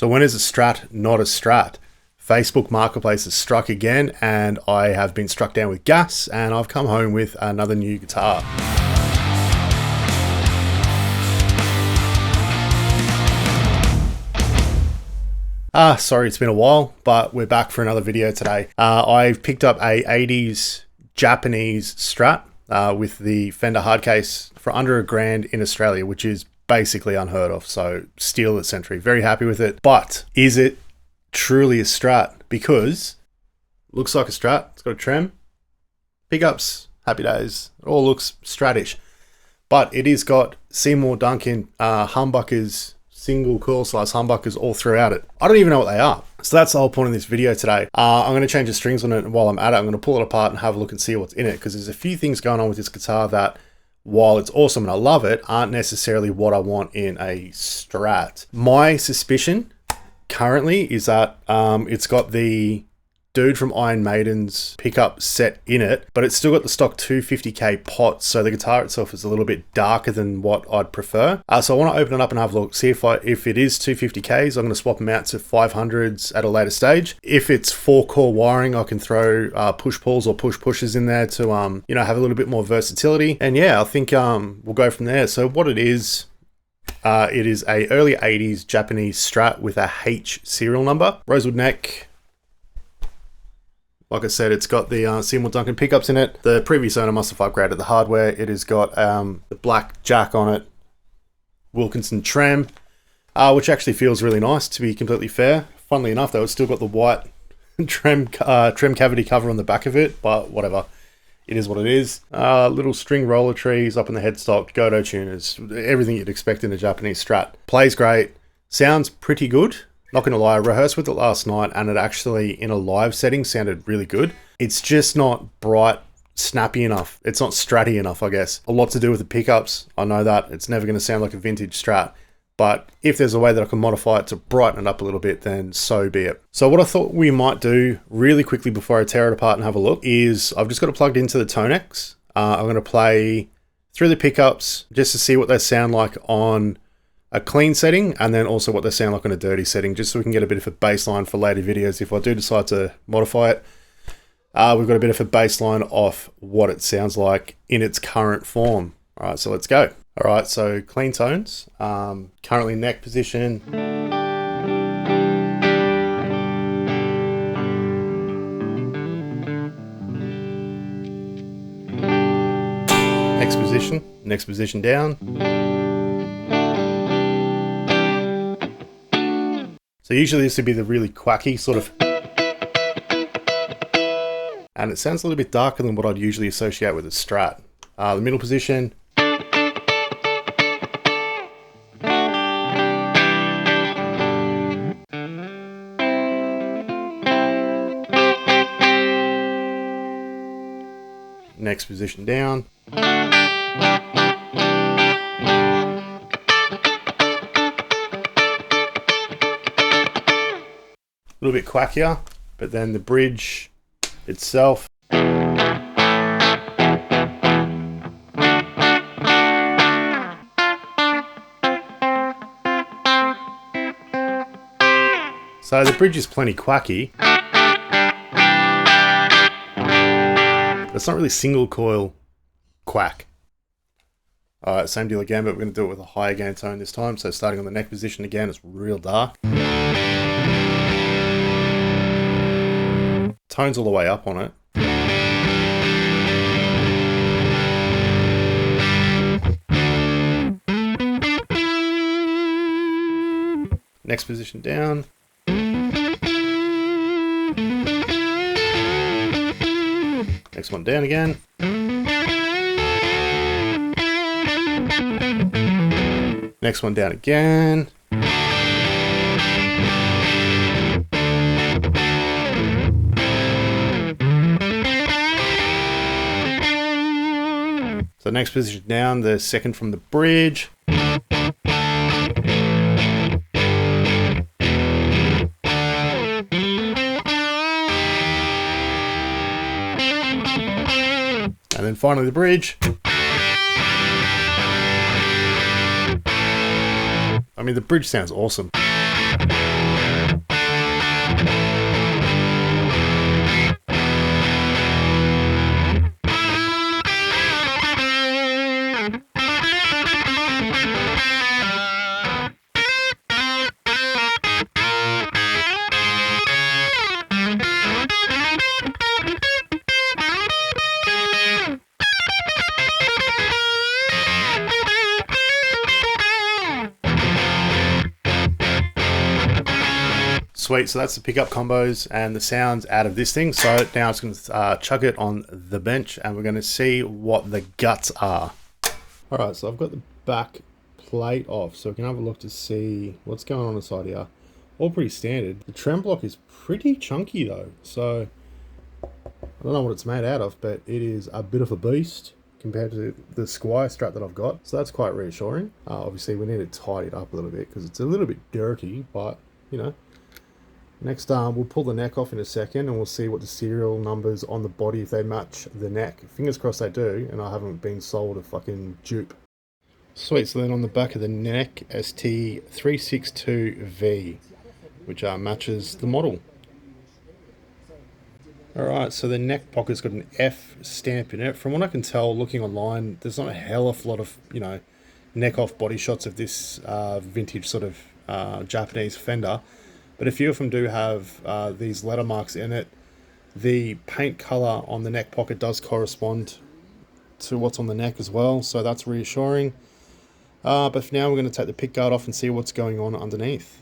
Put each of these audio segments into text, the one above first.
So when is a Strat not a Strat? Facebook Marketplace has struck again, and I have been struck down with gas, and I've come home with another new guitar. Sorry it's been a while, but we're back for another video today. I've picked up a 80s Japanese Strat with the Fender hardcase for under $1,000 in Australia, which is basically unheard of. So steal the century. Very happy with it. But is it truly a Strat? Because it looks like a Strat. It's got a trem, pickups, happy days. It all looks Stratish. But it has got Seymour Duncan humbuckers, single coil size humbuckers all throughout it. I don't even know what they are. So that's the whole point of this video today. I'm going to change the strings on it, and while I'm at it, I'm going to pull it apart and have a look and see what's in it, because there's a few things going on with this guitar that, while it's awesome and I love it, aren't necessarily what I want in a Strat. My suspicion currently is that it's got the dude from Iron Maiden's pickup set in it, but it's still got the stock 250k pots, so the guitar itself is a little bit darker than what I'd prefer. So I want to open it up and have a look, see if it is 250ks. I'm going to swap them out to 500s at a later stage. If it's 4-core wiring, I can throw push-pulls or push-pushes in there to have a little bit more versatility. And yeah, I think we'll go from there. So what it is a early 80s Japanese Strat with a H serial number, rosewood neck. Like I said, it's got the Seymour Duncan pickups in it. The previous owner must have upgraded the hardware. It has got the black jack on it, Wilkinson trem, which actually feels really nice, to be completely fair. Funnily enough, though, it's still got the white trim cavity cover on the back of it, but whatever. It is what it is. Little string roller trees up in the headstock, Godo tuners, everything you'd expect in a Japanese Strat. Plays great, sounds pretty good. Not going to lie, I rehearsed with it last night, and it actually, in a live setting, sounded really good. It's just not bright, snappy enough. It's not Stratty enough, I guess. A lot to do with the pickups. I know that. It's never going to sound like a vintage Strat. But if there's a way that I can modify it to brighten it up a little bit, then so be it. So what I thought we might do really quickly before I tear it apart and have a look is I've just got it plugged into the Tonex. I'm going to play through the pickups just to see what they sound like on a clean setting, and then also what they sound like on a dirty setting, just so we can get a bit of a baseline for later videos. If I do decide to modify it, we've got a bit of a baseline of what it sounds like in its current form. All right, so let's go. All right, so clean tones, currently neck position. Next position down. So usually this would be the really quacky sort of, and it sounds a little bit darker than what I'd usually associate with a Strat. The middle position. Next position down. A little bit quackier, but then the bridge itself. So the bridge is plenty quacky. But it's not really single coil quack. Alright, same deal again, but we're going to do it with a higher gain tone this time. So starting on the neck position again, it's real dark. Tones all the way up on it. Next position down. Next one down again. Next one down again. So next position down, the second from the bridge. And then finally the bridge. I mean, the bridge sounds awesome. Sweet, so that's the pickup combos and the sounds out of this thing. So now I'm just going to chuck it on the bench and we're going to see what the guts are. Alright, so I've got the back plate off, so we can have a look to see what's going on inside here. All pretty standard. The trem block is pretty chunky though, so I don't know what it's made out of, but it is a bit of a beast compared to the Squire Strat that I've got. So that's quite reassuring. Obviously we need to tidy it up a little bit because it's a little bit dirty, but you know. Next, we'll pull the neck off in a second and we'll see what the serial numbers on the body, if they match the neck. Fingers crossed they do, and I haven't been sold a fucking dupe. Sweet, so then on the back of the neck, ST362V, which matches the model. Alright, so the neck pocket's got an F stamp in it. From what I can tell, looking online, there's not a hell of a lot of, you know, neck off body shots of this vintage sort of Japanese Fender. But a few of them do have these letter marks in it. The paint color on the neck pocket does correspond to what's on the neck as well, so that's reassuring. But for now, we're going to take the pick guard off and see what's going on underneath.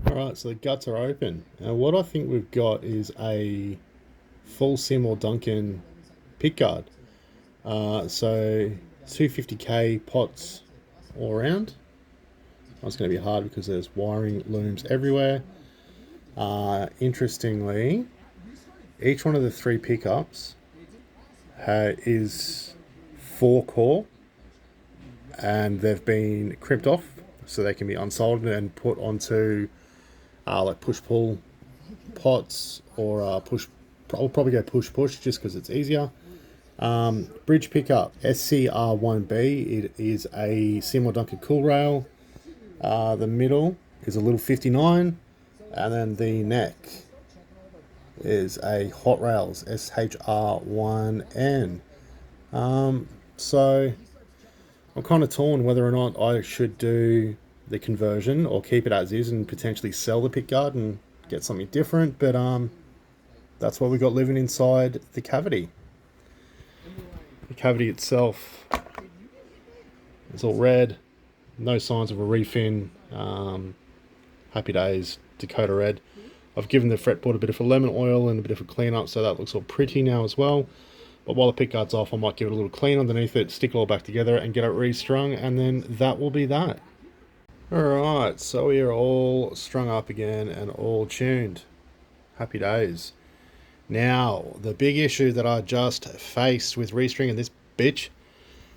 Alright, so the guts are open. And what I think we've got is a full Seymour Duncan pick guard. So 250k pots all around. It's going to be hard because there's wiring looms everywhere. Interestingly, each one of the three pickups is 4-core, and they've been crimped off so they can be unsoldered and put onto like push-pull pots or push. I'll probably go push-push just because it's easier. Bridge pickup SCR1B. It is a Seymour Duncan cool rail. The middle is a little 59, and then the neck is a Hot Rails SHR1N. So I'm kind of torn whether or not I should do the conversion or keep it as is and potentially sell the pickguard and get something different, but that's what we got living inside the cavity. The cavity itself is all red. No signs of a refin. Happy days, Dakota red. I've given the fretboard a bit of a lemon oil and a bit of a clean up, so that looks all pretty now as well. But while the pickguard's off, I might give it a little clean underneath it, stick it all back together and get it restrung, and then that will be that. Alright, so we are all strung up again and all tuned. Happy days. Now, the big issue that I just faced with restringing this bitch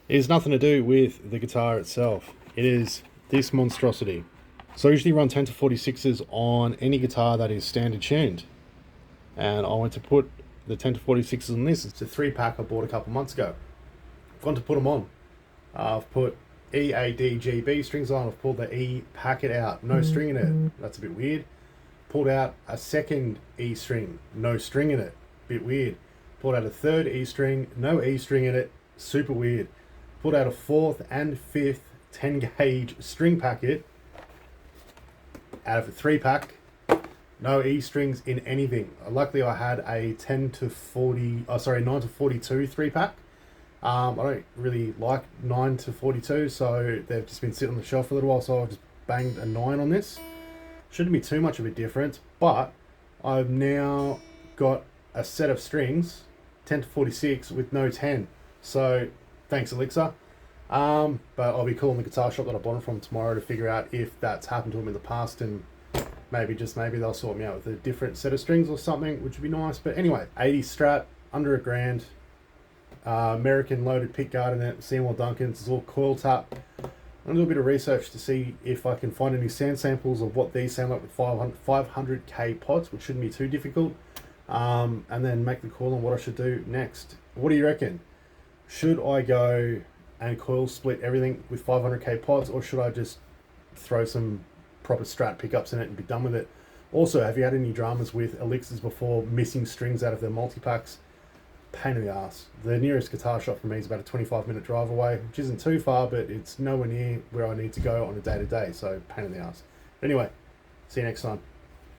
is nothing to do with the guitar itself. It is this monstrosity. So I usually run 10 to 46s on any guitar that is standard tuned. And I went to put the 10 to 46s on this. It's a 3-pack I bought a couple months ago. I've gone to put them on. I've put E, A, D, G, B strings on. I've pulled the E packet out. No string in it. That's a bit weird. Pulled out a second E string. No string in it. Bit weird. Pulled out a third E string. No E string in it. Super weird. Pulled out a fourth and fifth 10 gauge string packet out of a 3-pack. No E strings in anything. Luckily I had a 9 to 42 3-pack. I don't really like 9 to 42, so they've just been sitting on the shelf for a little while, so I've just banged a 9 on this. Shouldn't be too much of a difference, but I've now got a set of strings, 10 to 46 with no 10. So thanks Elixir. But I'll be calling the guitar shop that I bought them from tomorrow to figure out if that's happened to them in the past, and maybe they'll sort me out with a different set of strings or something, which would be nice. But anyway, 80 Strat, under $1,000, American loaded pickguard in it, Seymour Duncans, it's all coil tap. I'm gonna do a bit of research to see if I can find any sound samples of what these sound like with 500k pots, which shouldn't be too difficult, and then make the call on what I should do next. What do you reckon? Should I go and coil split everything with 500k pots, or should I just throw some proper Strat pickups in it and be done with it? Also, have you had any dramas with Elixirs before missing strings out of their multi-packs? Pain in the ass. The nearest guitar shop for me is about a 25-minute drive away, which isn't too far, but it's nowhere near where I need to go on a day-to-day, so pain in the ass. But anyway, see you next time.